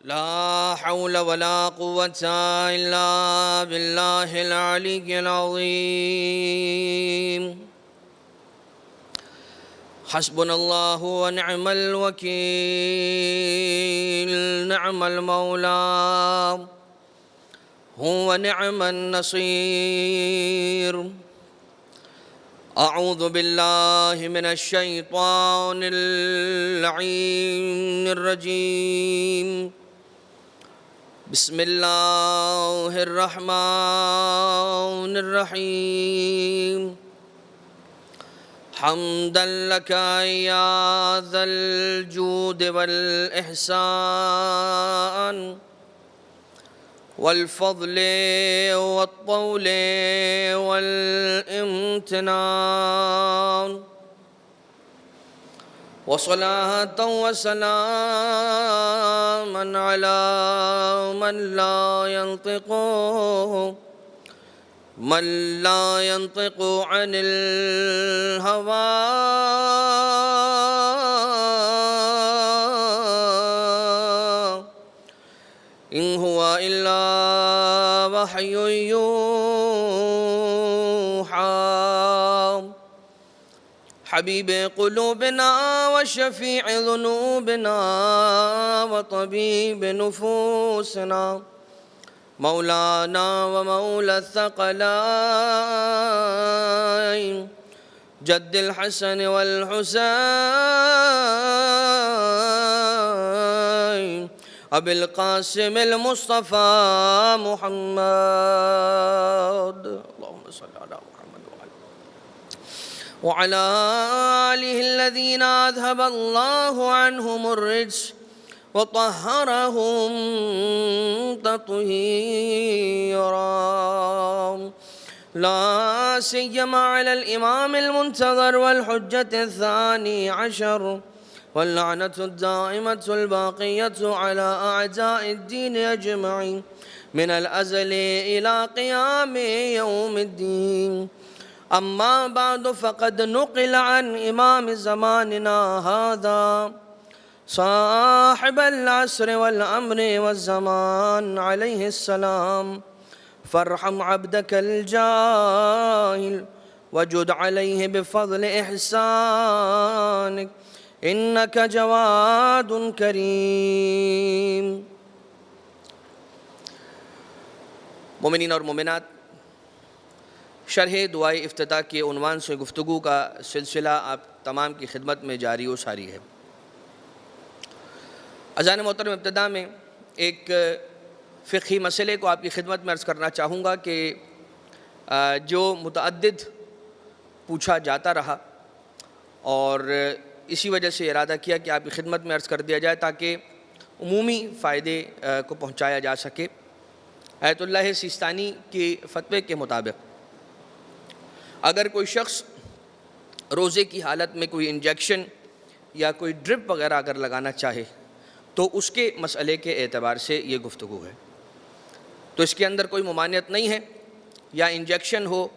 لا حول ولا قوة إلا بالله العلي العظيم. حسبنا الله ونعم الوكيل، نعم المولى هو نعم النصير. أعوذ بالله من الشيطان اللعين الرجيم. بسم الله الرحمن الرحيم. حمدا لك يا ذا الجود والإحسان والفضل والطول والامتنان، وصلاة وسلاما على من لا ينطق عن الهوى إن هو إلا وحي يوحى. حبيب قلوبنا وشفيع ذنوبنا وطبيب نفوسنا، مولانا ومولى الثقلين جد الحسن والحسين أبي القاسم المصطفى محمد. اللهم صل على محمد وعلى آله الذين أذهب الله عنهم الرجس وطهرهم تطهيرا، لا سيما على الإمام المنتظر والحجة الثاني عشر، واللعنة الدائمة الباقية على أعداء الدين أجمعين من الأزل إلى قيام يوم الدين. أما بعد، فقد نقل عن إمام زماننا هذا صاحب العصر والأمر والزمان عليه السلام: فارحم عبدك الجاهل وجد عليه بفضل إحسانك إنك جواد کریم. مومنین اور مومنات، شرح دعائے افتتاح کے عنوان سے گفتگو کا سلسلہ آپ تمام کی خدمت میں جاری و ساری ہے. اذان محترم، ابتدا میں ایک فقہی مسئلے کو آپ کی خدمت میں عرض کرنا چاہوں گا کہ جو متعدد پوچھا جاتا رہا، اور اسی وجہ سے ارادہ کیا کہ آپ کی خدمت میں عرض کر دیا جائے تاکہ عمومی فائدے کو پہنچایا جا سکے. آیت اللہ سیستانی کے فتوے کے مطابق اگر کوئی شخص روزے کی حالت میں کوئی انجیکشن یا کوئی ڈرپ وغیرہ اگر لگانا چاہے تو اس کے مسئلے کے اعتبار سے یہ گفتگو ہے. تو اس کے اندر کوئی ممانعت نہیں ہے، یا انجیکشن ہو،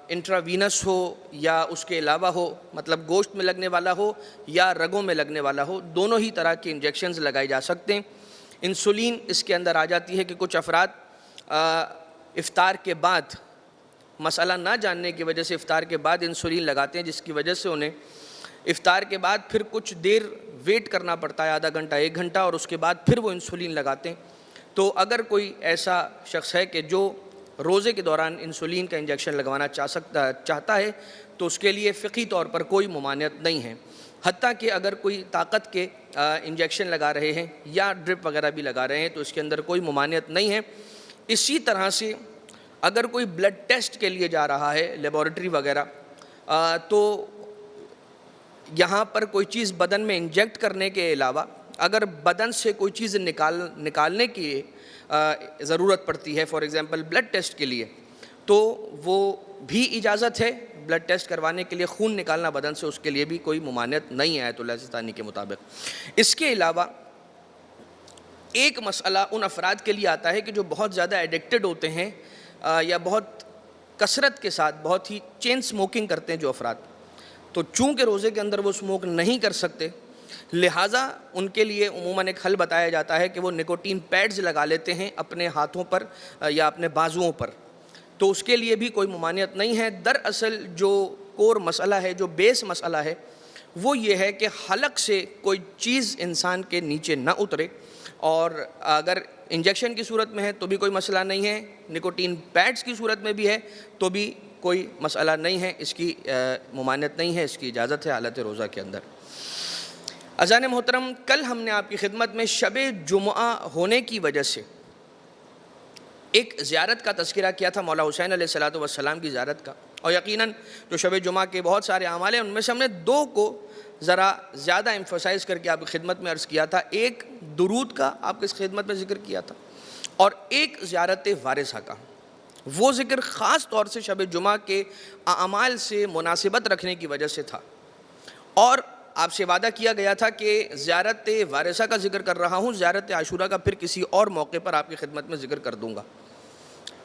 انٹراوینس ہو، یا اس کے علاوہ ہو، مطلب گوشت میں لگنے والا ہو یا رگوں میں لگنے والا ہو، دونوں ہی طرح کے انجیکشنز لگائے جا سکتے ہیں. انسولین اس کے اندر آ جاتی ہے کہ کچھ افراد افطار کے بعد مسئلہ نہ جاننے کی وجہ سے افطار کے بعد انسولین لگاتے ہیں، جس کی وجہ سے انہیں افطار کے بعد پھر کچھ دیر ویٹ کرنا پڑتا ہے، آدھا گھنٹہ 1 گھنٹہ، اور اس کے بعد پھر وہ انسولین لگاتے ہیں. تو اگر کوئی ایسا شخص ہے کہ جو روزے کے دوران انسولین کا انجیکشن لگوانا چاہتا ہے تو اس کے لیے فقہی طور پر کوئی ممانعت نہیں ہے. حتیٰ کہ اگر کوئی طاقت کے انجیکشن لگا رہے ہیں یا ڈرپ وغیرہ بھی لگا رہے ہیں تو اس کے اندر کوئی ممانعت نہیں ہے. اسی طرح سے اگر کوئی بلڈ ٹیسٹ کے لیے جا رہا ہے لیبارٹری وغیرہ، تو یہاں پر کوئی چیز بدن میں انجیکٹ کرنے کے علاوہ اگر بدن سے کوئی چیز نکالنے کی ضرورت پڑتی ہے، فار ایگزامپل بلڈ ٹیسٹ کے لیے، تو وہ بھی اجازت ہے. بلڈ ٹیسٹ کروانے کے لیے خون نکالنا بدن سے، اس کے لیے بھی کوئی ممانعت نہیں ہے آیت اللہ سیستانی کے مطابق. اس کے علاوہ ایک مسئلہ ان افراد کے لیے آتا ہے کہ جو بہت زیادہ ایڈکٹڈ ہوتے ہیں یا بہت کثرت کے ساتھ بہت ہی چین سموکنگ کرتے ہیں جو افراد، تو چونکہ روزے کے اندر وہ سموک نہیں کر سکتے، لہٰذا ان کے لیے عموماً ایک حل بتایا جاتا ہے کہ وہ نکوٹین پیڈز لگا لیتے ہیں اپنے ہاتھوں پر یا اپنے بازوؤں پر، تو اس کے لیے بھی کوئی ممانعت نہیں ہے۔ دراصل جو کور مسئلہ ہے، جو بیس مسئلہ ہے، وہ یہ ہے کہ حلق سے کوئی چیز انسان کے نیچے نہ اترے، اور اگر انجیکشن کی صورت میں ہے تو بھی کوئی مسئلہ نہیں ہے، نکوٹین پیڈز کی صورت میں بھی ہے تو بھی کوئی مسئلہ نہیں ہے، اس کی ممانعت نہیں ہے، اس کی اجازت ہے حالت روزہ کے اندر۔ اذان محترم، کل ہم نے آپ کی خدمت میں شب جمعہ ہونے کی وجہ سے ایک زیارت کا تذکرہ کیا تھا، مولا حسین علیہ السلام کی زیارت کا، اور یقیناً جو شب جمعہ کے بہت سارے اعمال ہیں ان میں سے ہم نے دو کو ذرا زیادہ ایمفسائز کر کے آپ کی خدمت میں عرض کیا تھا، ایک درود کا آپ کی خدمت میں ذکر کیا تھا، اور ایک زیارت وارثہ کا۔ وہ ذکر خاص طور سے شب جمعہ کے اعمال سے مناسبت رکھنے کی وجہ سے تھا، اور آپ سے وعدہ کیا گیا تھا کہ زیارت وارثہ کا ذکر کر رہا ہوں، زیارت عاشورہ کا پھر کسی اور موقع پر آپ کی خدمت میں ذکر کر دوں گا،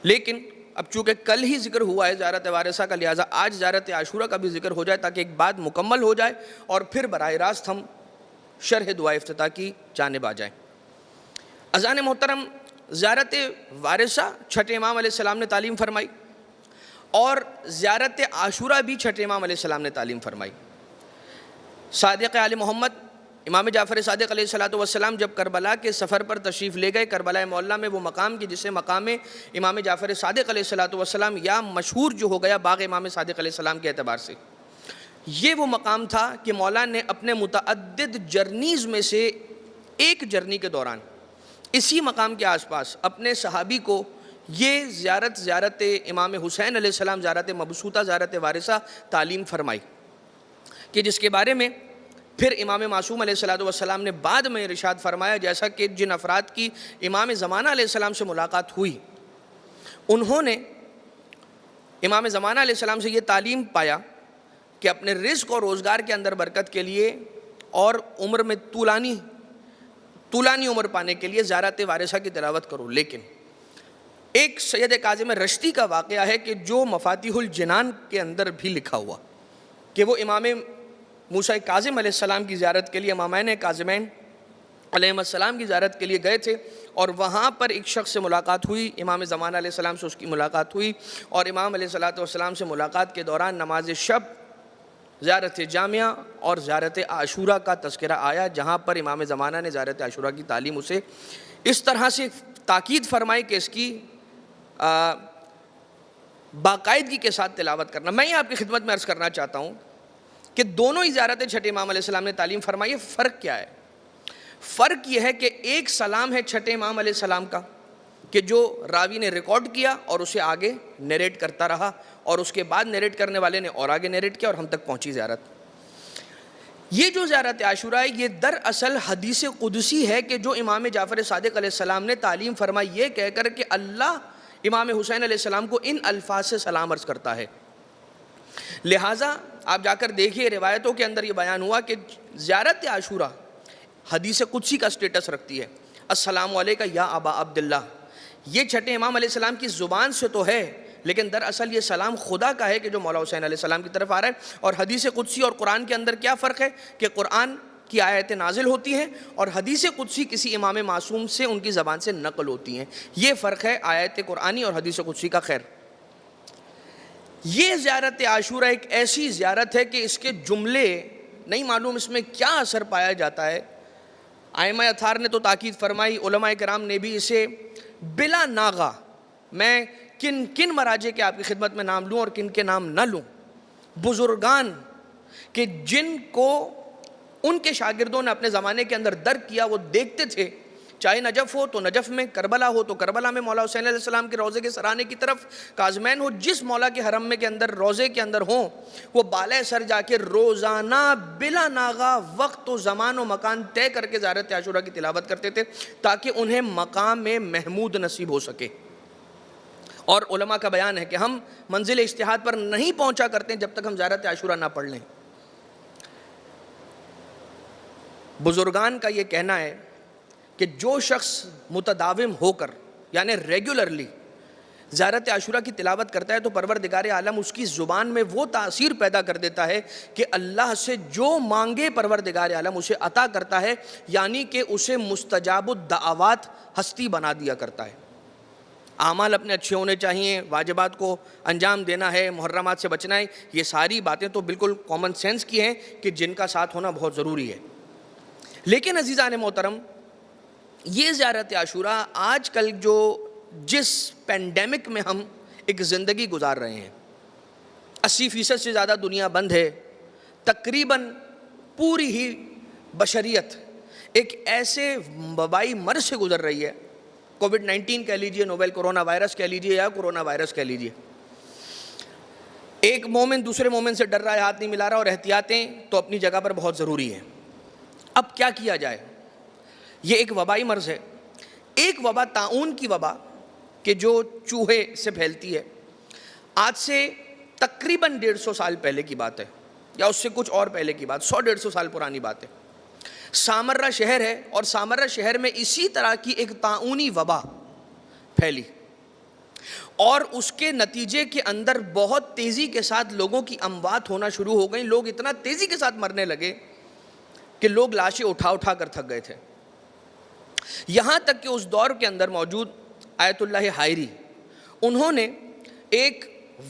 لیکن اب چونکہ کل ہی ذکر ہوا ہے زیارت وارثہ کا، لہٰذا آج زیارت عاشورہ کا بھی ذکر ہو جائے تاکہ ایک بات مکمل ہو جائے اور پھر براہ راست ہم شرح دعا افتتاح کی جانب آ جائیں۔ اذان محترم، زیارت وارثہ چھٹے امام علیہ السلام نے تعلیم فرمائی، اور زیارت عاشورہ بھی چھٹے امام علیہ السلام نے تعلیم فرمائی۔ صادق آل محمد امام جعفر صادق علیہ السلام جب کربلا کے سفر پر تشریف لے گئے، کربلا معلیٰ میں وہ مقام کی جسے مقام امام جعفر صادق علیہ السلام یا مشہور جو ہو گیا باغ امام صادق علیہ السلام کے اعتبار سے، یہ وہ مقام تھا کہ مولا نے اپنے متعدد جرنیز میں سے ایک جرنی کے دوران اسی مقام کے آس پاس اپنے صحابی کو یہ زیارت امام حسین علیہ السلام، زیارت مبسوطہ، زیارت وارثہ تعلیم فرمائی، کہ جس کے بارے میں پھر امام معصوم علیہ السلام نے بعد میں ارشاد فرمایا، جیسا کہ جن افراد کی امام زمانہ علیہ السلام سے ملاقات ہوئی، انہوں نے امام زمانہ علیہ السلام سے یہ تعلیم پایا کہ اپنے رزق اور روزگار کے اندر برکت کے لیے اور عمر میں طولانی عمر پانے کے لیے زیارت وارثہ کی تلاوت کرو۔ لیکن ایک سید کاظم رشتی کا واقعہ ہے کہ جو مفاتیح الجنان کے اندر بھی لکھا ہوا کہ وہ امام موسیٰ کاظم علیہ السلام کی زیارت کے لیے، امامین کاظمین علیہ السلام کی زیارت کے لیے گئے تھے، اور وہاں پر ایک شخص سے ملاقات ہوئی، امام زمانہ علیہ السلام سے اس کی ملاقات ہوئی، اور امام علیہ السلام سے ملاقات کے دوران نماز شب، زیارت جامعہ اور زیارت عاشورہ کا تذکرہ آیا، جہاں پر امام زمانہ نے زیارت عاشورہ کی تعلیم اسے اس طرح سے تاکید فرمائی کہ اس کی باقاعدگی کے ساتھ تلاوت کرنا۔ میں یہ آپ کی خدمت میں عرض کرنا چاہتا ہوں کہ دونوں ہی زیارتیں چھٹے امام علیہ السلام نے تعلیم فرمائی ہے۔ فرق کیا ہے؟ فرق یہ ہے کہ ایک سلام ہے چھٹے امام علیہ السلام کا کہ جو راوی نے ریکارڈ کیا اور اسے آگے نیریٹ کرتا رہا، اور اس کے بعد نیریٹ کرنے والے نے اور آگے نیریٹ کیا اور ہم تک پہنچی زیارت۔ یہ جو زیارت عاشورہ ہے یہ دراصل حدیث قدسی ہے کہ جو امام جعفر صادق علیہ السلام نے تعلیم فرمائی، یہ کہہ کر کہ اللہ امام حسین علیہ السلام کو ان الفاظ سے سلام عرض کرتا ہے۔ لہٰذا آپ جا کر دیکھیے روایتوں کے اندر یہ بیان ہوا کہ زیارت عاشورہ حدیث قدسی کا سٹیٹس رکھتی ہے، السلام علیکہ یا ابا عبداللہ۔ یہ چھٹے امام علیہ السلام کی زبان سے تو ہے، لیکن دراصل یہ سلام خدا کا ہے کہ جو مولا حسین علیہ السلام کی طرف آ رہا ہے۔ اور حدیث قدسی اور قرآن کے اندر کیا فرق ہے کہ قرآن کی آیتیں نازل ہوتی ہیں اور حدیث قدسی کسی امام معصوم سے ان کی زبان سے نقل ہوتی ہیں، یہ فرق ہے آیت قرآنی اور حدیث قدسی کا۔ خیر، یہ زیارت عاشورہ ایک ایسی زیارت ہے کہ اس کے جملے نہیں معلوم اس میں کیا اثر پایا جاتا ہے۔ ائمہ اطہار نے تو تاکید فرمائی، علماء کرام نے بھی اسے بلا ناغہ، میں کن مراجع کے آپ کی خدمت میں نام لوں اور کن کے نام نہ لوں، بزرگان کہ جن کو ان کے شاگردوں نے اپنے زمانے کے اندر درک کیا، وہ دیکھتے تھے، چاہے نجف ہو تو نجف میں، کربلا ہو تو کربلا میں مولا حسین علیہ السلام کے روضے کے سرانے کی طرف، کاظمین ہو جس مولا کے حرم میں کے اندر روضے کے اندر ہوں، وہ بالائے سر جا کے روزانہ بلا ناغہ وقت و زمان و مکان طے کر کے زیارت عاشورہ کی تلاوت کرتے تھے تاکہ انہیں مقام محمود نصیب ہو سکے۔ اور علماء کا بیان ہے کہ ہم منزل اجتہاد پر نہیں پہنچا کرتے جب تک ہم زیارت عاشورہ نہ پڑھ لیں۔ بزرگان کا یہ کہنا ہے کہ جو شخص متداوم ہو کر یعنی ریگولرلی زیارت عاشورہ کی تلاوت کرتا ہے تو پروردگار عالم اس کی زبان میں وہ تاثیر پیدا کر دیتا ہے کہ اللہ سے جو مانگے پروردگار عالم اسے عطا کرتا ہے، یعنی کہ اسے مستجاب الدعوات ہستی بنا دیا کرتا ہے۔ اعمال اپنے اچھے ہونے چاہیے، واجبات کو انجام دینا ہے، محرمات سے بچنا ہے، یہ ساری باتیں تو بالکل کامن سینس کی ہیں کہ جن کا ساتھ ہونا بہت ضروری ہے۔ لیکن عزیزان محترم، یہ زیارت عاشورہ آج کل جو جس پینڈیمک میں ہم ایک زندگی گزار رہے ہیں، 80% سے زیادہ دنیا بند ہے، تقریباً پوری ہی بشریت ایک ایسے وبائی مرض سے گزر رہی ہے، کووڈ-19 کہہ لیجئے، نوویل کورونا وائرس کہہ لیجئے یا کورونا وائرس کہہ لیجئے۔ ایک مومن دوسرے مومن سے ڈر رہا ہے، ہاتھ نہیں ملا رہا، اور احتیاطیں تو اپنی جگہ پر بہت ضروری ہیں۔ اب کیا کیا جائے؟ یہ ایک وبائی مرض ہے، ایک وبا طاعون کی وبا کہ جو چوہے سے پھیلتی ہے، آج سے تقریباً 150 سال پہلے کی بات ہے، یا اس سے کچھ اور پہلے کی بات، 100-150 سال پرانی بات ہے۔ سامرہ شہر ہے، اور سامرہ شہر میں اسی طرح کی ایک طاعونی وبا پھیلی، اور اس کے نتیجے کے اندر بہت تیزی کے ساتھ لوگوں کی اموات ہونا شروع ہو گئیں۔ لوگ اتنا تیزی کے ساتھ مرنے لگے کہ لوگ لاشیں اٹھا اٹھا کر تھک گئے تھے، یہاں تک کہ اس دور کے اندر موجود آیت اللہ حائری، انہوں نے ایک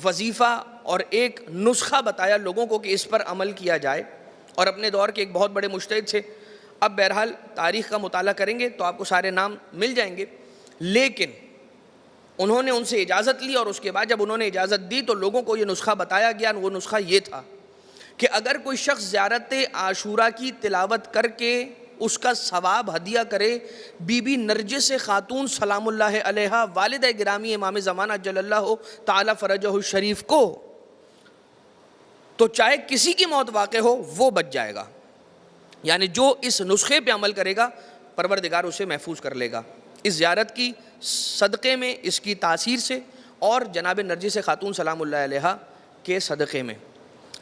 وظیفہ اور ایک نسخہ بتایا لوگوں کو کہ اس پر عمل کیا جائے، اور اپنے دور کے ایک بہت بڑے مجتہد تھے۔ اب بہرحال تاریخ کا مطالعہ کریں گے تو آپ کو سارے نام مل جائیں گے، لیکن انہوں نے ان سے اجازت لی، اور اس کے بعد جب انہوں نے اجازت دی تو لوگوں کو یہ نسخہ بتایا گیا۔ وہ نسخہ یہ تھا کہ اگر کوئی شخص زیارت عاشورہ کی تلاوت کر کے اس کا ثواب ہدیہ کرے بی بی نرجس خاتون سلام اللہ علیہا، والدہ گرامی امام زمانہ جل اللہ تعالی فرجہ الشریف کو، تو چاہے کسی کی موت واقع ہو وہ بچ جائے گا۔ یعنی جو اس نسخے پہ عمل کرے گا پروردگار اسے محفوظ کر لے گا، اس زیارت کی صدقے میں، اس کی تاثیر سے، اور جناب نرجس خاتون سلام اللہ علیہا کے صدقے میں۔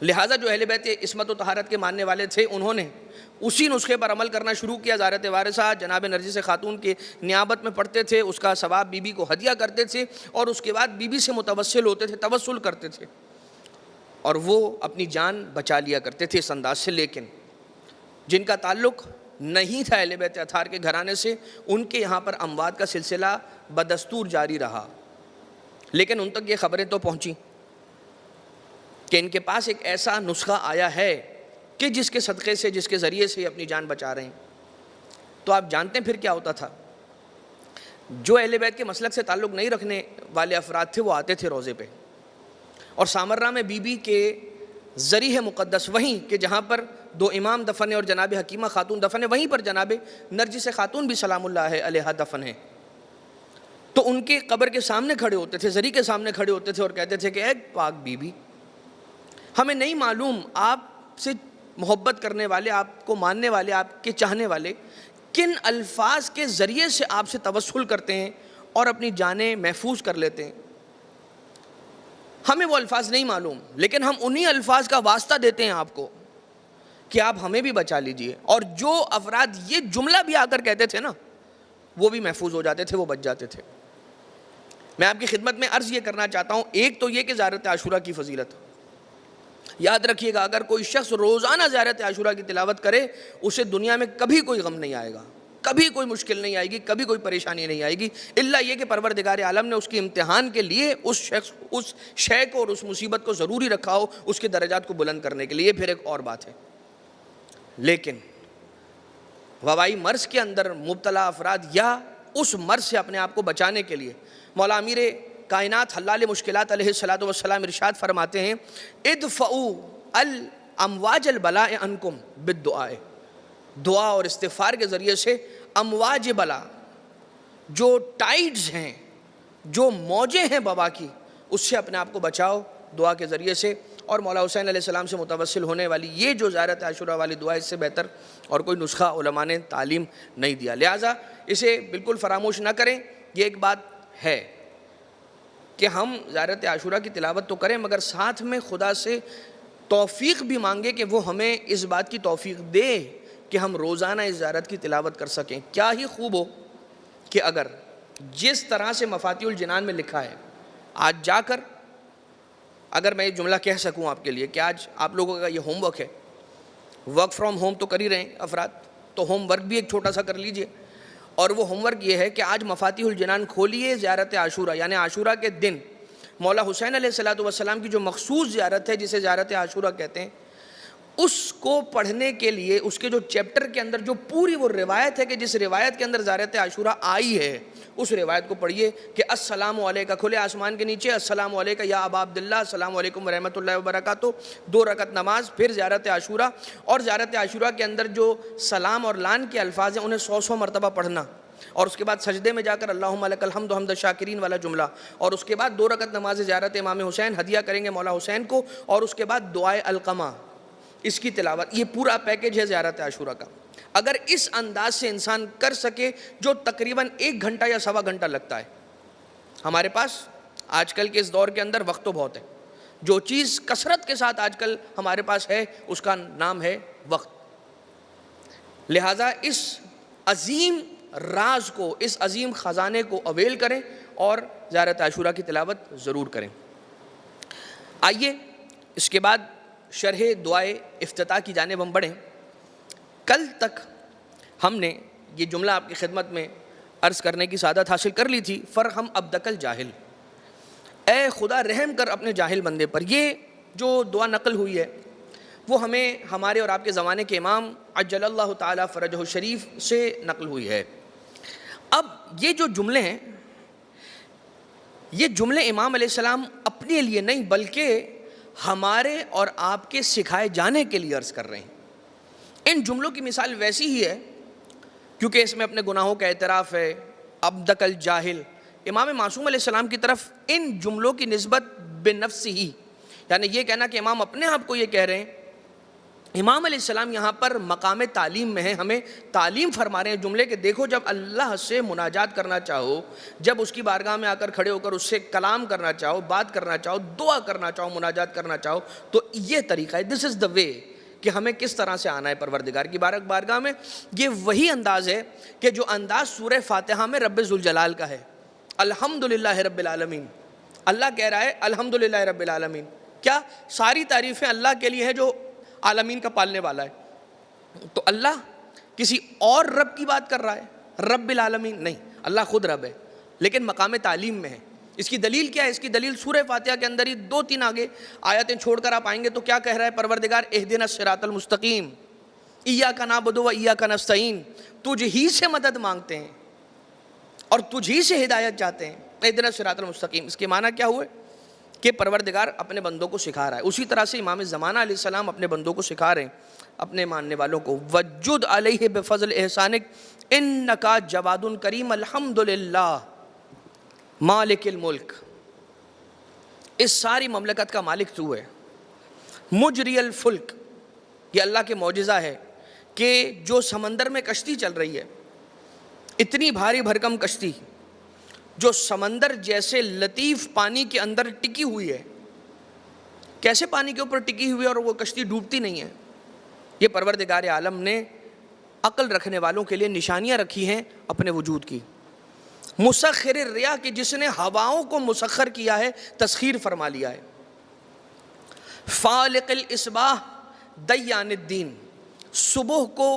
لہٰذا جو اہل بیت عصمت و طہارت کے ماننے والے تھے، انہوں نے اسی نسخے پر عمل کرنا شروع کیا۔ زیارت وارثہ جناب نرجس خاتون کے نیابت میں پڑھتے تھے، اس کا ثواب بی بی کو ہدیہ کرتے تھے، اور اس کے بعد بی بی سے متوسل ہوتے تھے، توسل کرتے تھے، اور وہ اپنی جان بچا لیا کرتے تھے اس انداز سے۔ لیکن جن کا تعلق نہیں تھا اہل بیت اطہار کے گھرانے سے، ان کے یہاں پر اموات کا سلسلہ بدستور جاری رہا، لیکن ان تک یہ خبریں تو پہنچیں کہ ان کے پاس ایک ایسا نسخہ آیا ہے کہ جس کے صدقے سے، جس کے ذریعے سے اپنی جان بچا رہے ہیں۔ تو آپ جانتے ہیں پھر کیا ہوتا تھا؟ جو اہل بیت کے مسلک سے تعلق نہیں رکھنے والے افراد تھے وہ آتے تھے روزے پہ، اور سامرہ میں بی بی کے ذریح مقدس وہیں کہ جہاں پر دو امام دفن ہیں اور جناب حکیمہ خاتون دفن ہے، وہیں پر جناب نرجس خاتون بھی سلام اللہ علیہا دفن ہے۔ تو ان کے قبر کے سامنے کھڑے ہوتے تھے، ذریح کے سامنے کھڑے ہوتے تھے، اور کہتے تھے کہ اے پاک بی بی، ہمیں نہیں معلوم آپ سے محبت کرنے والے، آپ کو ماننے والے، آپ کے چاہنے والے کن الفاظ کے ذریعے سے آپ سے توسل کرتے ہیں اور اپنی جانیں محفوظ کر لیتے ہیں۔ ہمیں وہ الفاظ نہیں معلوم، لیکن ہم انہی الفاظ کا واسطہ دیتے ہیں آپ کو کہ آپ ہمیں بھی بچا لیجئے۔ اور جو افراد یہ جملہ بھی آ کر کہتے تھے نا، وہ بھی محفوظ ہو جاتے تھے، وہ بچ جاتے تھے۔ میں آپ کی خدمت میں عرض یہ کرنا چاہتا ہوں، ایک تو یہ کہ زیارت عاشورہ کی فضیلت، یاد رکھیے گا، اگر کوئی شخص روزانہ زیارت عاشورہ کی تلاوت کرے، اسے دنیا میں کبھی کوئی غم نہیں آئے گا، کبھی کوئی مشکل نہیں آئے گی، کبھی کوئی پریشانی نہیں آئے گی، الا یہ کہ پروردگار عالم نے اس کی امتحان کے لیے اس شخص، اس شے کو اور اس مصیبت کو ضروری رکھا ہو، اس کے درجات کو بلند کرنے کے لیے، پھر ایک اور بات ہے۔ لیکن وبائی مرض کے اندر مبتلا افراد یا اس مرض سے اپنے آپ کو بچانے کے لیے مولا امیر کائنات حلال مشکلات علیہ الصلوۃ والسلام ارشاد فرماتے ہیں، ادفعوا الامواج البلاء عنکم بالدعاء، دعا اور استغفار کے ذریعے سے امواج بلا، جو ٹائیڈز ہیں، جو موجیں ہیں وبا کی، اس سے اپنے آپ کو بچاؤ دعا کے ذریعے سے۔ اور مولا حسین علیہ السلام سے متوسل ہونے والی یہ جو زیارت عاشورہ والی دعا، اس سے بہتر اور کوئی نسخہ علماء نے تعلیم نہیں دیا، لہٰذا اسے بالکل فراموش نہ کریں۔ یہ ایک بات ہے کہ ہم زیارت عاشورہ کی تلاوت تو کریں، مگر ساتھ میں خدا سے توفیق بھی مانگے کہ وہ ہمیں اس بات کی توفیق دے کہ ہم روزانہ اس زیارت کی تلاوت کر سکیں۔ کیا ہی خوب ہو کہ اگر جس طرح سے مفاتیح الجنان میں لکھا ہے آج جا کر اگر میں یہ جملہ کہہ سکوں آپ کے لیے کہ آج آپ لوگوں کا یہ ہوم ورک ہے، ورک فرام ہوم تو کر ہی رہے ہیں افراد، تو ہوم ورک بھی ایک چھوٹا سا کر لیجئے، اور وہ ہوم ورک یہ ہے کہ آج مفاتیح الجنان کھولیے، زیارت عاشورہ یعنی عاشورہ کے دن مولا حسین علیہ السلام کی جو مخصوص زیارت ہے جسے زیارت عاشورہ کہتے ہیں، اس کو پڑھنے کے لیے اس کے جو چیپٹر کے اندر جو پوری وہ روایت ہے کہ جس روایت کے اندر زیارت عاشورہ آئی ہے، اس روایت کو پڑھیے کہ السلام علیکہ، کھلے آسمان کے نیچے السلام علیکہ یا ابا عبداللہ، السلام علیکم ورحمۃ اللہ وبرکاتہ، 2 رکعت نماز، پھر زیارت عاشورہ، اور زیارت عاشورہ کے اندر جو سلام اور لان کے الفاظ ہیں انہیں 100 مرتبہ پڑھنا، اور اس کے بعد سجدے میں جا کر اللہم لک الحمد حمد الشاکرین والا جملہ، اور اس کے بعد 2 رکعت نماز زیارت امام حسین ہدیہ کریں گے مولا حسین کو، اور اس کے بعد دعائے القمہ، اس کی تلاوت، یہ پورا پیکج ہے زیارت عاشورہ کا۔ اگر اس انداز سے انسان کر سکے جو تقریباً 1 گھنٹہ یا سوا گھنٹہ لگتا ہے، ہمارے پاس آج کل کے اس دور کے اندر وقت تو بہت ہے، جو چیز کثرت کے ساتھ آج کل ہمارے پاس ہے اس کا نام ہے وقت، لہٰذا اس عظیم راز کو، اس عظیم خزانے کو اویل کریں اور زیارت عاشورہ کی تلاوت ضرور کریں۔ آئیے اس کے بعد شرح دعائے افتتاح کی جانب ہم بڑھیں۔ کل تک ہم نے یہ جملہ آپ کی خدمت میں عرض کرنے کی سعادت حاصل کر لی تھی، فرحم عبدک الجاہل، اے خدا رحم کر اپنے جاہل بندے پر۔ یہ جو دعا نقل ہوئی ہے وہ ہمیں ہمارے اور آپ کے زمانے کے امام عجل اللہ تعالیٰ فرجہ الشریف سے نقل ہوئی ہے۔ اب یہ جو جملے ہیں، یہ جملے امام علیہ السلام اپنے لیے نہیں بلکہ ہمارے اور آپ کے سکھائے جانے کے لیے عرض کر رہے ہیں۔ ان جملوں کی مثال ویسی ہی ہے کیونکہ اس میں اپنے گناہوں کا اعتراف ہے، عبدک الجاہل، امام معصوم علیہ السلام کی طرف ان جملوں کی نسبت بنفس ہی، یعنی یہ کہنا کہ امام اپنے آپ کو یہ کہہ رہے ہیں۔ امام علیہ السلام یہاں پر مقام تعلیم میں ہیں، ہمیں تعلیم فرما رہے ہیں جملے کہ دیکھو جب اللہ سے مناجات کرنا چاہو، جب اس کی بارگاہ میں آ کر کھڑے ہو کر اس سے کلام کرنا چاہو، بات کرنا چاہو، دعا کرنا چاہو، مناجات کرنا چاہو، تو یہ طریقہ ہے، دس از دا وے کہ ہمیں کس طرح سے آنا ہے پروردگار کی بارگاہ میں۔ یہ وہی انداز ہے کہ جو انداز سورہ فاتحہ میں رب ذوالجلال کا ہے، الحمدللہ رب العالمین، اللہ کہہ رہا ہے الحمدللہ رب العالمین، کیا ساری تعریفیں اللہ کے لیے ہیں جو عالمین کا پالنے والا ہے۔ تو اللہ کسی اور رب کی بات کر رہا ہے، رب العالمین نہیں، اللہ خود رب ہے لیکن مقام تعلیم میں ہے۔ اس کی دلیل کیا ہے؟ اس کی دلیل سورہ فاتحہ کے اندر ہی 2-3 آگے آیتیں چھوڑ کر آپ آئیں گے تو کیا کہہ رہا ہے پروردگار؟ اہدنا الصراط المستقیم، ایاک نعبد و ایاک نستعین، تجھ ہی سے مدد مانگتے ہیں اور تجھ ہی سے ہدایت چاہتے ہیں، اہدنا الصراط المستقیم۔ اس کے معنی کیا ہوئے کہ پروردگار اپنے بندوں کو سکھا رہا ہے۔ اسی طرح سے امام زمانہ علیہ السلام اپنے بندوں کو سکھا رہے ہیں، اپنے ماننے والوں کو، وجد علیہ بفضل احسانک انک جواد کریم الحمدللہ مالک الملک، اس ساری مملکت کا مالک تو ہے، مجری الفلک، یہ اللہ کے معجزہ ہے کہ جو سمندر میں کشتی چل رہی ہے، اتنی بھاری بھرکم کشتی جو سمندر جیسے لطیف پانی کے اندر ٹکی ہوئی ہے، کیسے پانی کے اوپر ٹکی ہوئی ہے اور وہ کشتی ڈوبتی نہیں ہے؟ یہ پروردگار عالم نے عقل رکھنے والوں کے لیے نشانیاں رکھی ہیں اپنے وجود کی۔ مسخر الریا، کہ جس نے ہواؤں کو مسخر کیا ہے، تسخیر فرما لیا ہے۔ فالق الاصباح دیان الدین، صبح کو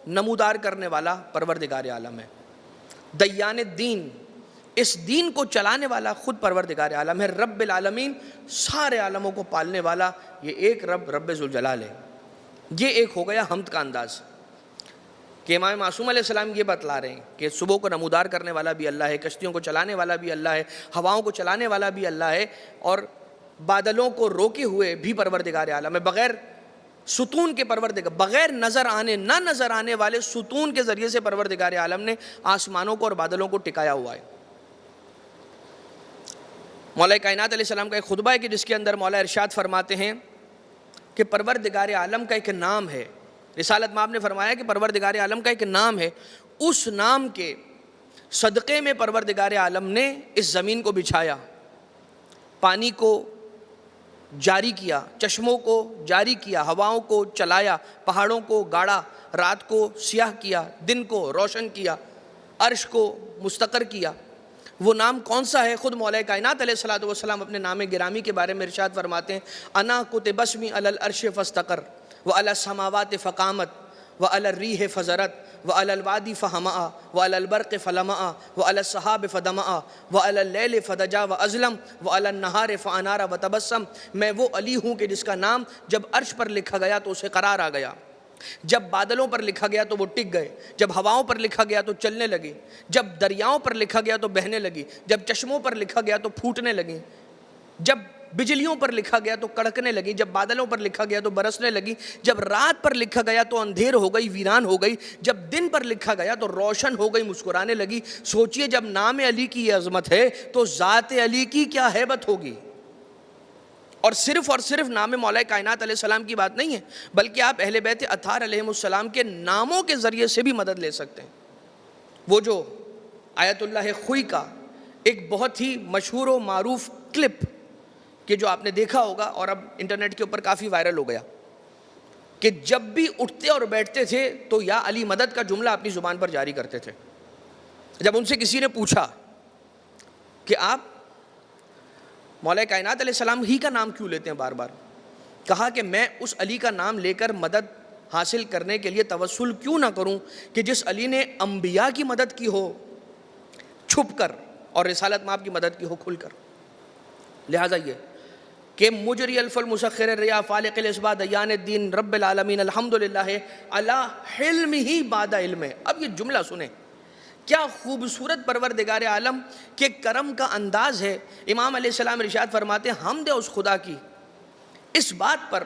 نمودار کرنے والا پروردگار عالم ہے۔ دیان الدین، اس دین کو چلانے والا خود پروردگار عالم ہے۔ رب العالمین، سارے عالموں کو پالنے والا، یہ ایک رب، رب ذوالجلال ہے۔ یہ ایک ہو گیا حمد کا انداز کہ امام معصوم علیہ السلام یہ بتلا رہے ہیں کہ صبح کو نمودار کرنے والا بھی اللہ ہے، کشتیوں کو چلانے والا بھی اللہ ہے، ہواؤں کو چلانے والا بھی اللہ ہے، اور بادلوں کو روکے ہوئے بھی پروردگار عالم ہے۔ بغیر ستون کے پروردگار، بغیر نہ نظر آنے والے ستون کے ذریعے سے پروردگار عالم نے آسمانوں کو اور بادلوں کو ٹکایا ہوا ہے۔ مولا کائنات علیہ السلام کا ایک خطبہ ہے کہ جس کے اندر مولا ارشاد فرماتے ہیں کہ پروردگار عالم کا ایک نام ہے، رسالت مآب نے فرمایا کہ پروردگار عالم کا ایک نام ہے، اس نام کے صدقے میں پروردگار عالم نے اس زمین کو بچھایا، پانی کو جاری کیا، چشموں کو جاری کیا، ہواؤں کو چلایا، پہاڑوں کو گاڑا، رات کو سیاہ کیا، دن کو روشن کیا، عرش کو مستقر کیا، وہ نام کون سا ہے؟ خود مولا کائنات علیہ الصلوۃ والسلام اپنے نام گرامی کے بارے میں ارشاد فرماتے ہیں، انا کتب اسمی علی العرش فاستقر وعلی السماوات فقامت وعلی الریح فزرت وعلی الوادی فہمأ وعلی البرق فلمع وعلی السحاب فدمع وعلی اللیل فدجا واظلم وعلی النہار فانار وتبسم۔ میں وہ علی ہوں کہ جس کا نام جب عرش پر لکھا گیا تو اسے قرار آ گیا، جب بادلوں پر لکھا گیا تو وہ ٹک گئے، جب ہواؤں پر لکھا گیا تو چلنے لگی، جب دریاؤں پر لکھا گیا تو بہنے لگی، جب چشموں پر لکھا گیا تو پھوٹنے لگی، جب بجلیوں پر لکھا گیا تو کڑکنے لگی، جب بادلوں پر لکھا گیا تو برسنے لگی، جب رات پر لکھا گیا تو اندھیر ہو گئی، ویران ہو گئی، جب دن پر لکھا گیا تو روشن ہو گئی، مسکرانے لگی۔ سوچئے جب نام علی کی یہ عظمت ہے تو ذات علی کی کیا ہیبت ہوگی۔ اور صرف نام مولا کائنات علیہ السلام کی بات نہیں ہے، بلکہ آپ اہل بیت اطہار علیہ السلام کے ناموں کے ذریعے سے بھی مدد لے سکتے ہیں۔ وہ جو آیت اللہ خوئی کا ایک بہت ہی مشہور و معروف کلپ کہ جو آپ نے دیکھا ہوگا اور اب انٹرنیٹ کے اوپر کافی وائرل ہو گیا، کہ جب بھی اٹھتے اور بیٹھتے تھے تو یا علی مدد کا جملہ اپنی زبان پر جاری کرتے تھے۔ جب ان سے کسی نے پوچھا کہ آپ مولا کائنات علیہ السلام ہی کا نام کیوں لیتے ہیں بار بار، کہا کہ میں اس علی کا نام لے کر مدد حاصل کرنے کے لیے توسل کیوں نہ کروں کہ جس علی نے انبیاء کی مدد کی ہو چھپ کر اور رسالت مآب کی مدد کی ہو کھل کر۔ لہٰذا یہ کہ مجری الف المسخر الریا فالق الاسباء دیان الدین رب العالمین الحمدللہ علی حلمہ بعد علم۔ اب یہ جملہ سنیں، کیا خوبصورت پروردگار عالم کے کرم کا انداز ہے۔ امام علیہ السلام ارشاد فرماتے ہیں حمد ہے اس خدا کی اس بات پر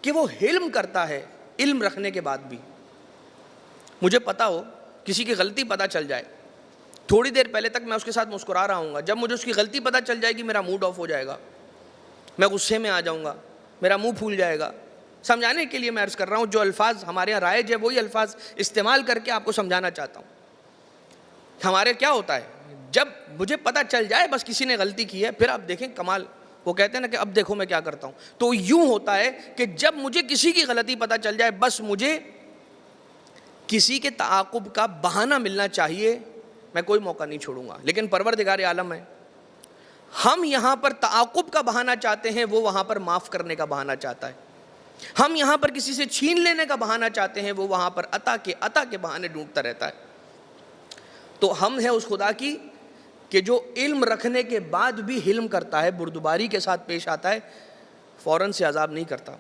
کہ وہ حلم کرتا ہے علم رکھنے کے بعد بھی۔ مجھے پتا ہو کسی کی غلطی پتہ چل جائے، تھوڑی دیر پہلے تک میں اس کے ساتھ مسکرا رہا ہوں گا، جب مجھے اس کی غلطی پتہ چل جائے گی میرا موڈ آف ہو جائے گا، میں غصے میں آ جاؤں گا، میرا منہ پھول جائے گا۔ سمجھانے کے لیے میں عرض کر رہا ہوں، جو الفاظ ہمارے یہاں رائج ہے وہی الفاظ استعمال کر کے آپ کو سمجھانا چاہتا ہوں۔ ہمارے کیا ہوتا ہے، جب مجھے پتہ چل جائے بس کسی نے غلطی کی ہے، پھر آپ دیکھیں کمال، وہ کہتے ہیں نا کہ اب دیکھو میں کیا کرتا ہوں، تو یوں ہوتا ہے کہ جب مجھے کسی کی غلطی پتہ چل جائے بس مجھے کسی کے تعاقب کا بہانہ ملنا چاہیے، میں کوئی موقع نہیں چھوڑوں گا۔ لیکن پروردگار عالم ہے، ہم یہاں پر تعاقب کا بہانہ چاہتے ہیں، وہ وہاں پر معاف کرنے کا بہانہ چاہتا ہے۔ ہم یہاں پر کسی سے چھین لینے کا بہانہ چاہتے ہیں، وہ وہاں پر عطا کے بہانے ڈھونڈتا رہتا ہے۔ تو ہم ہے اس خدا کی کہ جو علم رکھنے کے بعد بھی حلم کرتا ہے، بردباری کے ساتھ پیش آتا ہے، فوراً سے عذاب نہیں کرتا۔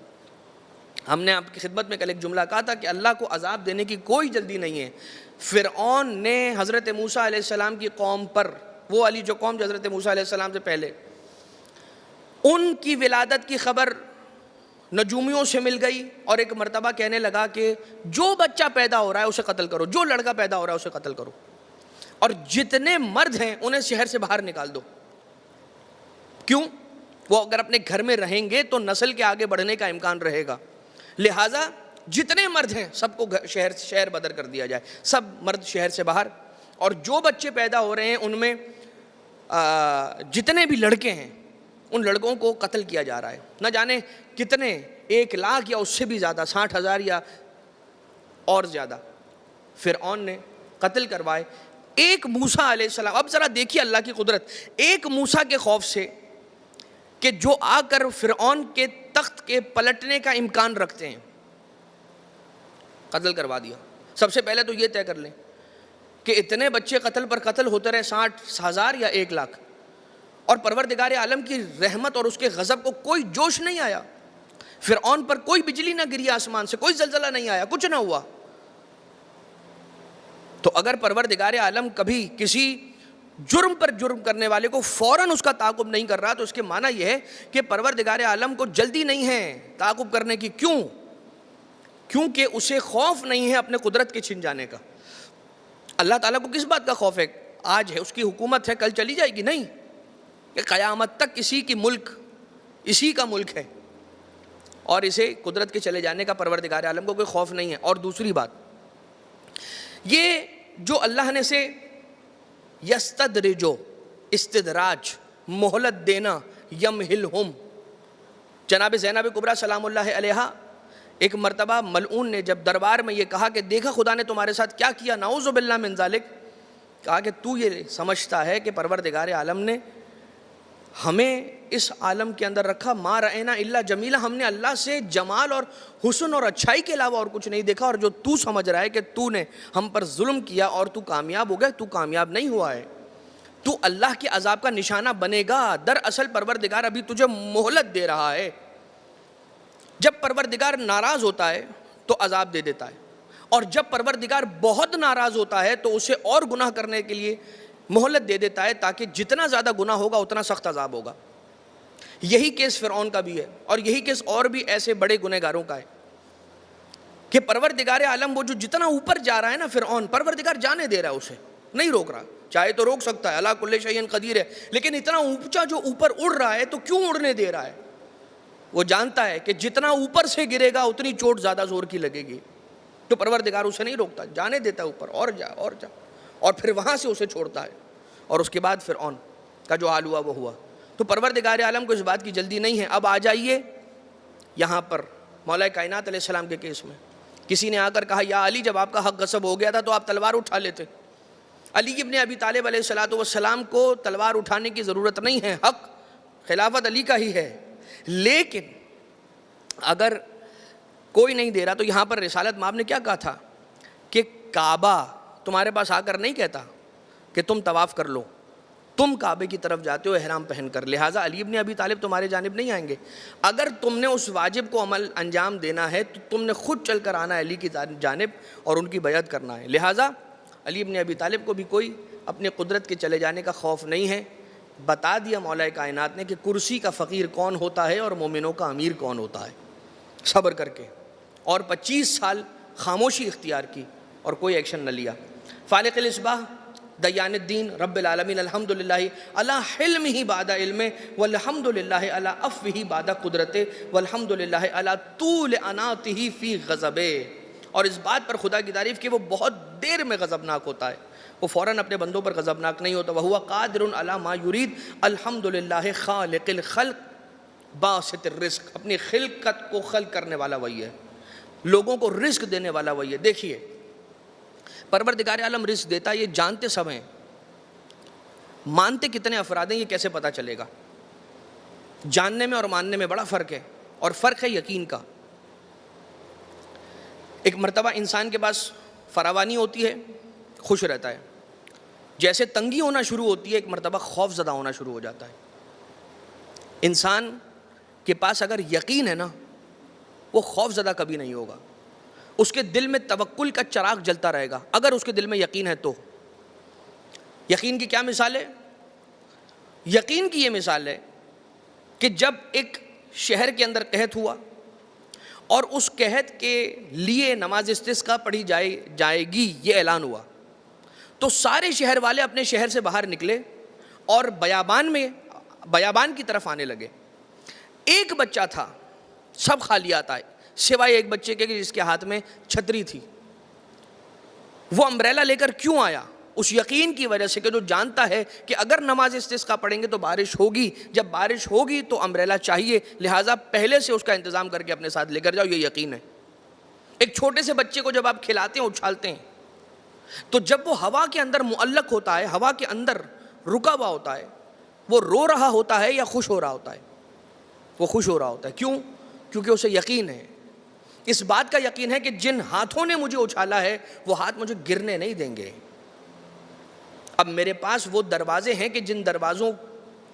ہم نے آپ کی خدمت میں کل ایک جملہ کہا تھا کہ اللہ کو عذاب دینے کی کوئی جلدی نہیں ہے۔ فرعون نے حضرت موسیٰ علیہ السلام کی قوم پر، وہ علی جو قوم جو حضرت موسیٰ علیہ السلام سے پہلے، ان کی ولادت کی خبر نجومیوں سے مل گئی اور ایک مرتبہ کہنے لگا کہ جو بچہ پیدا ہو رہا ہے اسے قتل کرو، جو لڑکا پیدا ہو رہا ہے اسے قتل کرو، اور جتنے مرد ہیں انہیں شہر سے باہر نکال دو۔ کیوں؟ وہ اگر اپنے گھر میں رہیں گے تو نسل کے آگے بڑھنے کا امکان رہے گا، لہٰذا جتنے مرد ہیں سب کو شہر بدر کر دیا جائے، سب مرد شہر سے باہر، اور جو بچے پیدا ہو رہے ہیں ان میں جتنے بھی لڑکے ہیں ان لڑکوں کو قتل کیا جا رہا ہے، نہ جانے کتنے، 1,00,000 یا اس سے بھی زیادہ، 60,000 یا اور زیادہ فرعون نے قتل کروائے۔ ایک موسیٰ علیہ السلام، اب ذرا دیکھیے اللہ کی قدرت، ایک موسیٰ کے خوف سے کہ جو آ کر فرعون کے تخت کے پلٹنے کا امکان رکھتے ہیں، قتل کروا دیا۔ سب سے پہلے تو یہ طے کر لیں کہ اتنے بچے قتل پر قتل ہوتے رہے، 60,000 یا 1,00,000، اور پروردگار عالم کی رحمت اور اس کے غضب کو کوئی جوش نہیں آیا، فرعون پر کوئی بجلی نہ گری آسمان سے، کوئی زلزلہ نہیں آیا، کچھ نہ ہوا۔ تو اگر پروردگار عالم کبھی کسی جرم پر جرم کرنے والے کو فوراً اس کا تعاقب نہیں کر رہا تو اس کے معنی یہ ہے کہ پروردگار عالم کو جلدی نہیں ہے تعاقب کرنے کی۔ کیوں؟ کیونکہ اسے خوف نہیں ہے اپنے قدرت کے چھن جانے کا۔ اللہ تعالیٰ کو کس بات کا خوف ہے؟ آج ہے اس کی حکومت ہے، کل چلی جائے گی، نہیں، کہ قیامت تک اسی کا ملک ہے، اور اسے قدرت کے چلے جانے کا پروردگار عالم کو کوئی خوف نہیں ہے۔ اور دوسری بات یہ جو اللہ نے سے یستدرجو، استدراج، مہلت دینا، یمہلہم، جناب زینب کبریٰ سلام اللہ علیہا ایک مرتبہ ملعون نے جب دربار میں یہ کہا کہ دیکھا خدا نے تمہارے ساتھ کیا کیا، نعوذ باللہ من ذالک، کہا کہ تو یہ سمجھتا ہے کہ پروردگار عالم نے ہمیں اس عالم کے اندر رکھا، ما رأینا الا جمیلا، ہم نے اللہ سے جمال اور حسن اور اچھائی کے علاوہ اور کچھ نہیں دیکھا، اور جو تو سمجھ رہا ہے کہ تو نے ہم پر ظلم کیا اور تو کامیاب ہو گیا، تو کامیاب نہیں ہوا ہے، تو اللہ کے عذاب کا نشانہ بنے گا۔ دراصل پروردگار ابھی تجھے مہلت دے رہا ہے۔ جب پروردگار ناراض ہوتا ہے تو عذاب دے دیتا ہے، اور جب پروردگار بہت ناراض ہوتا ہے تو اسے اور گناہ کرنے کے لیے مہلت دے دیتا ہے، تاکہ جتنا زیادہ گناہ ہوگا اتنا سخت عذاب ہوگا۔ یہی کیس فرعون کا بھی ہے، اور یہی کیس اور بھی ایسے بڑے گنہگاروں کا ہے کہ پروردگار عالم وہ جو جتنا اوپر جا رہا ہے نا فرعون، پروردگار جانے دے رہا ہے، اسے نہیں روک رہا، چاہے تو روک سکتا ہے، اللہ کل شیء قدیر ہے، لیکن اتنا اونچا جو اوپر اڑ رہا ہے تو کیوں اڑنے دے رہا ہے؟ وہ جانتا ہے کہ جتنا اوپر سے گرے گا اتنی چوٹ زیادہ زور کی لگے گی، تو پروردگار اسے نہیں روکتا، جانے دیتا ہے اوپر، اور جا اور جا، اور پھر وہاں سے اسے چھوڑتا ہے۔ اور اس کے بعد فرعون کا جو حال ہوا وہ ہوا۔ تو پروردگار عالم کو اس بات کی جلدی نہیں ہے۔ اب آ جائیے یہاں پر مولا کائنات علیہ السلام کے کیس میں، کسی نے آ کر کہا یا علی، جب آپ کا حق غصب ہو گیا تھا تو آپ تلوار اٹھا لیتے۔ علی ابن ابی طالب علیہ السلام کو تلوار اٹھانے کی ضرورت نہیں ہے، حق خلافت علی کا ہی ہے، لیکن اگر کوئی نہیں دے رہا تو یہاں پر رسالت مآب نے کیا کہا تھا کہ کعبہ تمہارے پاس آ کر نہیں کہتا کہ تم طواف کر لو، تم کعبے کی طرف جاتے ہو احرام پہن کر، لہٰذا علی ابن ابی طالب تمہارے جانب نہیں آئیں گے۔ اگر تم نے اس واجب کو عمل انجام دینا ہے تو تم نے خود چل کر آنا ہے علی کی جانب اور ان کی بیعت کرنا ہے۔ لہٰذا علی ابن ابی طالب کو بھی کوئی اپنے قدرت کے چلے جانے کا خوف نہیں ہے۔ بتا دیا مولا کائنات نے کہ کرسی کا فقیر کون ہوتا ہے اور مومنوں کا امیر کون ہوتا ہے، صبر کر کے، اور 25 سال خاموشی اختیار کی اور کوئی ایکشن نہ لیا۔ فالق الاصباح دیان الدین رب العالمین الحمدللہ علی حلمہ بعد علم والحمدللہ علی عفوہ بعد قدرت والحمدللہ علی طول اناتہ فی غضب، اور اس بات پر خدا کی تعریف کہ وہ بہت دیر میں غضبناک ہوتا ہے، وہ فوراً اپنے بندوں پر غضبناک نہیں ہوتا۔ وہو قادر علی ما یرید الحمدللہ خالق الخلق باسط الرزق، اپنی خلقت کو خلق کرنے والا وہی ہے، لوگوں کو رزق دینے والا وہی ہے۔ دیکھیے پروردگار عالم رزق دیتا ہے، یہ جانتے سب ہیں، مانتے کتنے افراد ہیں یہ کیسے پتہ چلے گا؟ جاننے میں اور ماننے میں بڑا فرق ہے، اور فرق ہے یقین کا۔ ایک مرتبہ انسان کے پاس فراوانی ہوتی ہے، خوش رہتا ہے، جیسے تنگی ہونا شروع ہوتی ہے ایک مرتبہ خوف زدہ ہونا شروع ہو جاتا ہے۔ انسان کے پاس اگر یقین ہے نا وہ خوف زدہ کبھی نہیں ہوگا، اس کے دل میں توکل کا چراغ جلتا رہے گا اگر اس کے دل میں یقین ہے تو۔ یقین کی کیا مثال ہے؟ یقین کی یہ مثال ہے کہ جب ایک شہر کے اندر قحط ہوا اور اس قحط کے لیے نماز استسقاء پڑھی جائے گی یہ اعلان ہوا، تو سارے شہر والے اپنے شہر سے باہر نکلے اور بیابان کی طرف آنے لگے۔ ایک بچہ تھا، سب خالیات آئے سوائے ایک بچے کے جس کے ہاتھ میں چھتری تھی۔ وہ امبریلا لے کر کیوں آیا؟ اس یقین کی وجہ سے کہ جو جانتا ہے کہ اگر نماز استسقاء پڑھیں گے تو بارش ہوگی، جب بارش ہوگی تو امبریلا چاہیے، لہٰذا پہلے سے اس کا انتظام کر کے اپنے ساتھ لے کر جاؤ، یہ یقین ہے۔ ایک چھوٹے سے بچے کو جب آپ کھلاتے ہیں اچھالتے ہیں تو جب وہ ہوا کے اندر معلق ہوتا ہے، ہوا کے اندر رکا ہوا ہوتا ہے، وہ رو رہا ہوتا ہے یا خوش ہو رہا ہوتا ہے؟ وہ خوش ہو رہا ہوتا ہے۔ کیوں؟ کیونکہ اسے یقین ہے، اس بات کا یقین ہے کہ جن ہاتھوں نے مجھے اچھالا ہے وہ ہاتھ مجھے گرنے نہیں دیں گے۔ اب میرے پاس وہ دروازے ہیں کہ جن دروازوں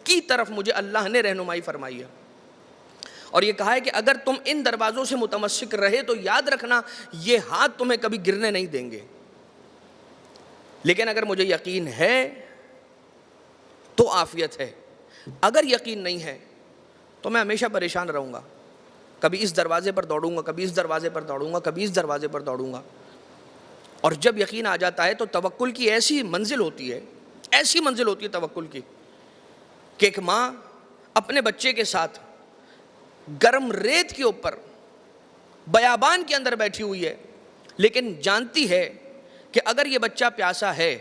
کی طرف مجھے اللہ نے رہنمائی فرمائی ہے، اور یہ کہا ہے کہ اگر تم ان دروازوں سے متمسک رہے تو یاد رکھنا یہ ہاتھ تمہیں کبھی گرنے نہیں دیں گے۔ لیکن اگر مجھے یقین ہے تو عافیت ہے، اگر یقین نہیں ہے تو میں ہمیشہ پریشان رہوں گا، کبھی اس دروازے پر دوڑوں گا، کبھی اس دروازے پر دوڑوں گا، کبھی اس دروازے پر دوڑوں گا۔ اور جب یقین آ جاتا ہے تو توکل کی ایسی منزل ہوتی ہے توکل کی کہ ایک ماں اپنے بچے کے ساتھ گرم ریت کے اوپر بیابان کے اندر بیٹھی ہوئی ہے، لیکن جانتی ہے کہ اگر یہ بچہ پیاسا ہے،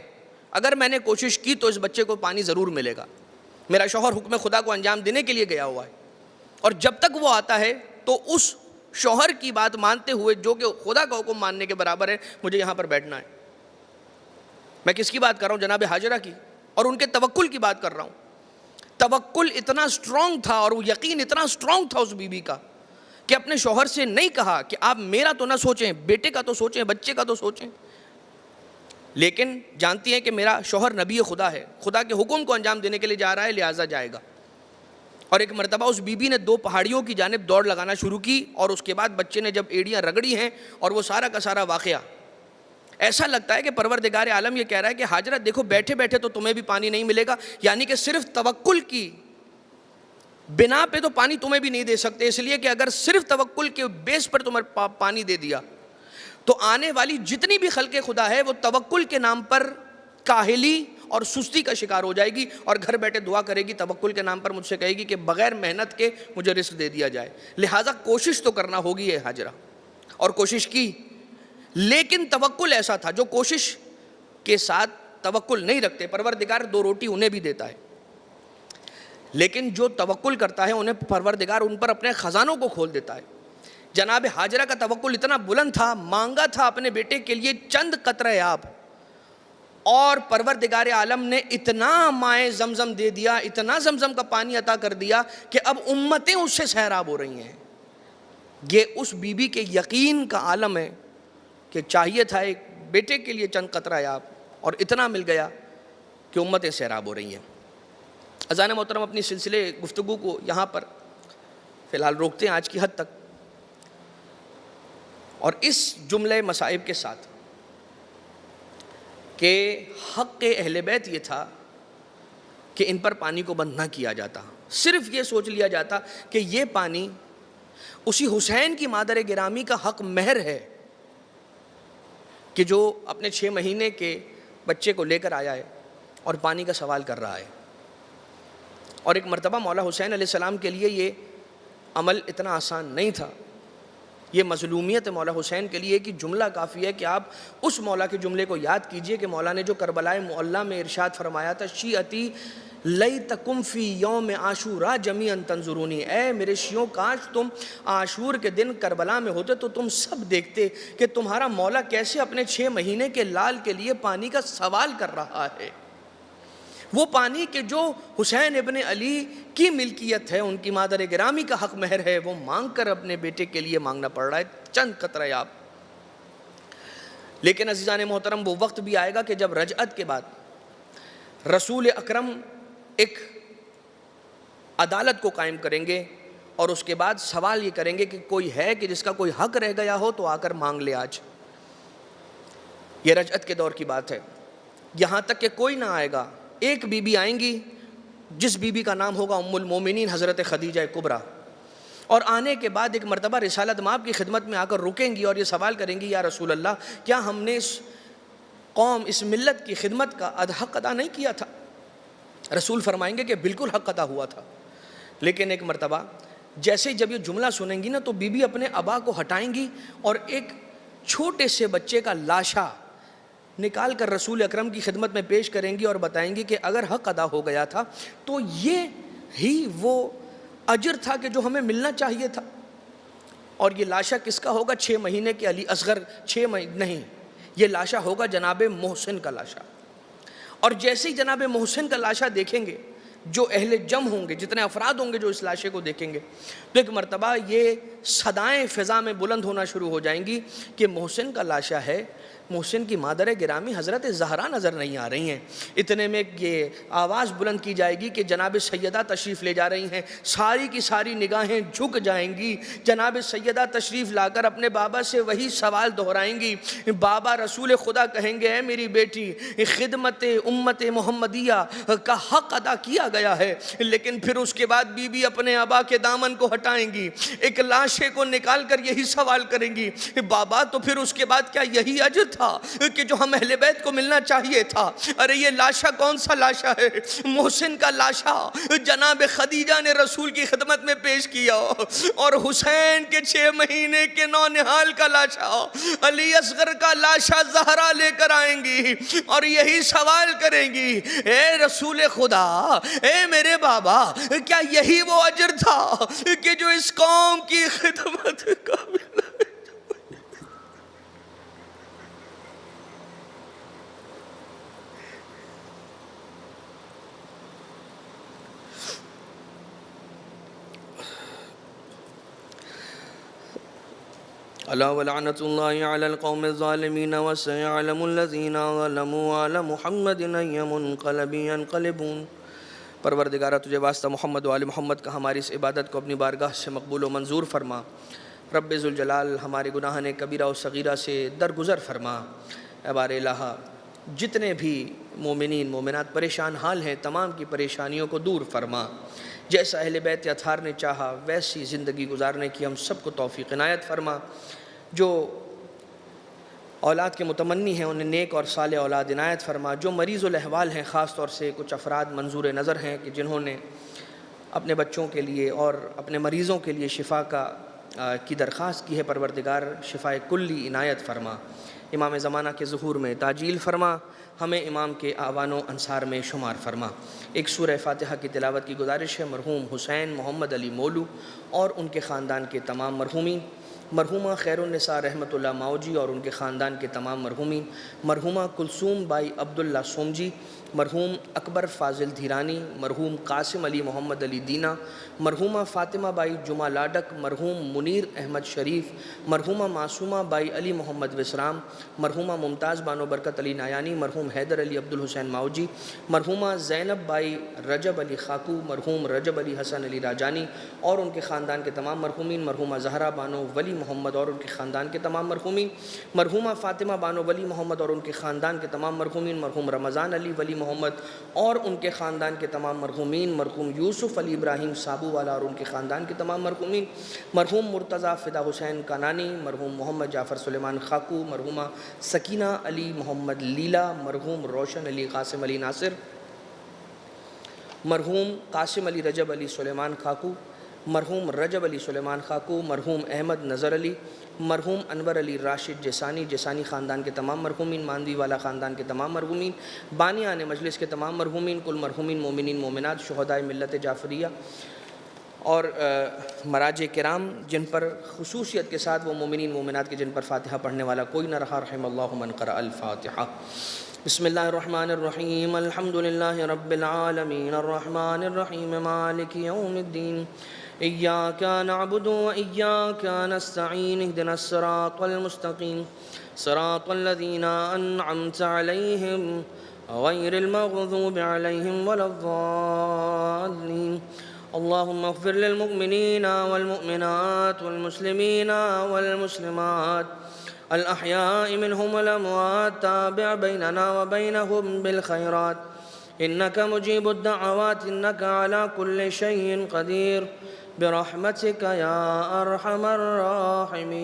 اگر میں نے کوشش کی تو اس بچے کو پانی ضرور ملے گا، میرا شوہر حکم خدا کو انجام دینے کے لیے گیا ہوا ہے، اور جب تک وہ آتا ہے تو اس شوہر کی بات مانتے ہوئے جو کہ خدا کا حکم ماننے کے برابر ہے، مجھے یہاں پر بیٹھنا ہے۔ میں کس کی بات کر رہا ہوں؟ جناب حاجرہ کی، اور ان کے توکل کی بات کر رہا ہوں۔ توکل اتنا سٹرونگ تھا اور وہ یقین اتنا سٹرونگ تھا اس بی بی کا کہ اپنے شوہر سے نہیں کہا کہ آپ میرا تو نہ سوچیں، بیٹے کا تو سوچیں، بچے کا تو سوچیں، لیکن جانتی ہیں کہ میرا شوہر نبی خدا ہے، خدا کے حکم کو انجام دینے کے لیے جا رہا ہے، لہٰذا جائے گا۔ اور ایک مرتبہ اس بی بی نے 2 پہاڑیوں کی جانب دوڑ لگانا شروع کی، اور اس کے بعد بچے نے جب ایڑیاں رگڑی ہیں اور وہ سارا کا سارا واقعہ، ایسا لگتا ہے کہ پروردگار عالم یہ کہہ رہا ہے کہ حاجرہ دیکھو بیٹھے بیٹھے تو تمہیں بھی پانی نہیں ملے گا، یعنی کہ صرف توکل کی بنا پہ تو پانی تمہیں بھی نہیں دے سکتے، اس لیے کہ اگر صرف توکل کے بیس پر تمہیں پانی دے دیا تو آنے والی جتنی بھی خلق خدا ہے وہ توکل کے نام پر کاہلی اور سستی کا شکار ہو جائے گی، اور گھر بیٹھے دعا کرے گی، توکل کے نام پر مجھ سے کہے گی کہ بغیر محنت کے مجھے رزق دے دیا جائے۔ لہٰذا کوشش تو کرنا ہوگی ہے حاجرہ، اور کوشش کی، لیکن توکل ایسا تھا، جو کوشش کے ساتھ توکل نہیں رکھتے پروردگار 2 روٹی انہیں بھی دیتا ہے، لیکن جو توکل کرتا ہے انہیں پروردگار ان پر اپنے خزانوں کو کھول دیتا ہے۔ جناب حاجرہ کا توکل اتنا بلند تھا، مانگا تھا اپنے بیٹے کے لیے چند قطرہ آب، اور پروردگار عالم نے اتنا مائع زمزم دے دیا، اتنا زمزم کا پانی عطا کر دیا کہ اب امتیں اس سے سیراب ہو رہی ہیں۔ یہ اس بی بی کے یقین کا عالم ہے کہ چاہیے تھا ایک بیٹے کے لیے چند قطرہ آب، اور اتنا مل گیا کہ امتیں سیراب ہو رہی ہیں۔ اذان محترم، اپنی سلسلے گفتگو کو یہاں پر فی الحال روکتے ہیں آج کی حد تک، اور اس جملے مصائب کے ساتھ کہ حق اہل بیت یہ تھا کہ ان پر پانی کو بند نہ کیا جاتا، صرف یہ سوچ لیا جاتا کہ یہ پانی اسی حسین کی مادر گرامی کا حق مہر ہے کہ جو اپنے 6 مہینے کے بچے کو لے کر آیا ہے اور پانی کا سوال کر رہا ہے۔ اور ایک مرتبہ مولا حسین علیہ السلام کے لیے یہ عمل اتنا آسان نہیں تھا، یہ مظلومیت مولا حسین کے لیے کہ جملہ کافی ہے کہ آپ اس مولا کے جملے کو یاد کیجئے کہ مولا نے جو کربلائے معلیٰ میں ارشاد فرمایا تھا، شیعتی لیتکم فی یوم عاشوراء جمیعا تنظرونی، اے میرے شیعوں کاش تم عاشور کے دن کربلا میں ہوتے تو تم سب دیکھتے کہ تمہارا مولا کیسے اپنے 6 مہینے کے لال کے لیے پانی کا سوال کر رہا ہے۔ وہ پانی کہ جو حسین ابن علی کی ملکیت ہے، ان کی مادر گرامی کا حق مہر ہے، وہ مانگ کر اپنے بیٹے کے لیے مانگنا پڑ رہا ہے چند قطرہ آب۔ لیکن عزیزان محترم، وہ وقت بھی آئے گا کہ جب رجعت کے بعد رسول اکرم ایک عدالت کو قائم کریں گے، اور اس کے بعد سوال یہ کریں گے کہ کوئی ہے کہ جس کا کوئی حق رہ گیا ہو تو آ کر مانگ لے آج۔ یہ رجعت کے دور کی بات ہے، یہاں تک کہ کوئی نہ آئے گا، ایک بی بی آئیں گی جس بی بی کا نام ہوگا ام المومنین حضرت خدیجہ کبریٰ، اور آنے کے بعد ایک مرتبہ رسالت مآب کی خدمت میں آ کر رکیں گی اور یہ سوال کریں گی، یا رسول اللہ کیا ہم نے اس قوم، اس ملت کی خدمت کا حق ادا نہیں کیا تھا؟ رسول فرمائیں گے کہ بالکل حق ادا ہوا تھا۔ لیکن ایک مرتبہ جیسے جب یہ جملہ سنیں گی نا تو بی بی اپنے ابا کو ہٹائیں گی اور ایک چھوٹے سے بچے کا لاشا نکال کر رسول اکرم کی خدمت میں پیش کریں گی اور بتائیں گی کہ اگر حق ادا ہو گیا تھا تو یہ ہی وہ اجر تھا کہ جو ہمیں ملنا چاہیے تھا۔ اور یہ لاشا کس کا ہوگا؟ 6 مہینے کے علی اصغر، 6 مہینے نہیں، یہ لاشا ہوگا جناب محسن کا لاشا۔ اور جیسے ہی جناب محسن کا لاشا دیکھیں گے، جو اہل جم ہوں گے، جتنے افراد ہوں گے جو اس لاشے کو دیکھیں گے، تو ایک مرتبہ یہ صدائیں فضا میں بلند ہونا شروع ہو جائیں گی کہ محسن کا لاشا ہے، محسن کی مادر گرامی حضرت زہرا نظر نہیں آ رہی ہیں۔ اتنے میں یہ آواز بلند کی جائے گی کہ جناب سیدہ تشریف لے جا رہی ہیں، ساری کی ساری نگاہیں جھک جائیں گی، جناب سیدہ تشریف لا کر اپنے بابا سے وہی سوال دہرائیں گی۔ بابا رسول خدا کہیں گے، اے میری بیٹی، خدمت امت محمدیہ کا حق ادا کیا گیا ہے، لیکن پھر اس کے بعد بی بی اپنے ابا کے دامن کو ہٹائیں گی، ایک لاشے کو نکال کر یہی سوال کریں گی، بابا تو پھر اس کے بعد کیا یہی اجر تھا کہ جو ہم اہل بیت کو ملنا چاہیے تھا؟ ارے یہ لاشا کون سا لاشا ہے؟ محسن کا لاشا جناب خدیجہ نے رسول کی خدمت میں پیش کیا، اور حسین کے 6 مہینے کے نونہال کا لاشا، علی اصغر کا لاشا زہرا لے کر آئیں گی اور یہی سوال کریں گی، اے رسول خدا، اے میرے بابا، کیا یہی وہ اجر تھا کہ جو اس قوم کی خدمت کا ملا؟ ألا ولعنة الله على القوم الظالمين وسيعلم الذين ظلموا على محمد أي منقلب ينقلبون۔ پروردگارہ تجھے واسطہ محمد و آل محمد کا ہماری اس عبادت کو اپنی بارگاہ سے مقبول و منظور فرما۔ رب ذوالجلال ہمارے گناہ کبیرہ و صغیرہ سے درگزر فرما۔ اے بار الہ جتنے بھی مومنین مومنات پریشان حال ہیں تمام کی پریشانیوں کو دور فرما۔ جیسا اہل بیت اطہار نے چاہا ویسی زندگی گزارنے کی ہم سب کو توفیق عنایت فرما۔ جو اولاد کے متمنی ہیں انہیں نیک اور صالح اولاد عنایت فرما۔ جو مریض الاحوال ہیں خاص طور سے کچھ افراد منظور نظر ہیں کہ جنہوں نے اپنے بچوں کے لیے اور اپنے مریضوں کے لیے شفا کی درخواست کی ہے، پروردگار شفاء کلی عنایت فرما۔ امام زمانہ کے ظہور میں تعجیل فرما، ہمیں امام کے اعوان و انصار میں شمار فرما۔ ایک سورہ فاتحہ کی تلاوت کی گزارش ہے۔ مرحوم حسین محمد علی مولو اور ان کے خاندان کے تمام مرحومین، مرحومہ خیر النساء رحمۃ اللہ ماؤجی اور ان کے خاندان کے تمام مرحومین، مرحومہ کلثوم بائی عبداللہ سومجی، مرحوم اکبر فاضل دھیرانی، مرحوم قاسم علی محمد علی دینا، مرحومہ فاطمہ بائی جمعہ لاڈک، مرحوم منیر احمد شریف، مرحومہ معصومہ بائی علی محمد وسرام، مرحومہ ممتاز بانو برکت علی نایانی، مرحوم حیدر علی عبدالحسین ماؤجی، مرحومہ زینب بائی رجب علی خاکو، مرحوم رجب علی حسن علی راجانی اور ان کے خاندان کے تمام مرحومین، مرحومہ زہرا بانو ولی محمد اور ان کے خاندان کے تمام مرحومین، مرحومہ فاطمہ بانو ولی محمد اور ان کے خاندان کے تمام مرحومین، مرحوم رمضان علی ولی محمد اور ان کے خاندان کے تمام مرحومین، مرحوم یوسف علی ابراہیم سابو والا اور ان کے خاندان کے تمام مرحومین، مرحوم مرتضیٰ فدا حسین کانانی، مرحوم محمد جعفر سلیمان خاکو، مرحومہ سکینہ علی محمد لیلا، مرحوم روشن علی قاسم علی ناصر، مرحوم قاسم علی رجب علی سلیمان خاکو، مرحوم رجب علی سلیمان خاکو، مرحوم احمد نظر علی، مرحوم انور علی راشد جیسانی خاندان کے تمام مرحومین، ماندوی والا خاندان کے تمام مرحومین، بانیان مجلس کے تمام مرحومین، کل مرحومین مومنین مومنات شہداء ملت جعفریہ اور مراجع کرام جن پر خصوصیت کے ساتھ وہ مومنین مومنات کے جن پر فاتحہ پڑھنے والا کوئی نہ رہا، رحم اللہ من قرأ الفاتحہ۔ بسم اللہ الرحمن الرحیم، الحمد للہ رب العالمین، الرحمن الرحیم، مالک یوم الدین، إياك نعبد وإياك نستعين، اهدنا الصراط المستقيم صراط الذين أنعمت عليهم غير المغضوب عليهم ولا الضالين۔ اللهم اغفر للمؤمنين والمؤمنات والمسلمين والمسلمات الأحياء منهم والأموات، تابع بيننا وبينهم بالخيرات إنك مجيب الدعوات إنك على كل شيء قدير، برحمتك يا أرحم الراحمين۔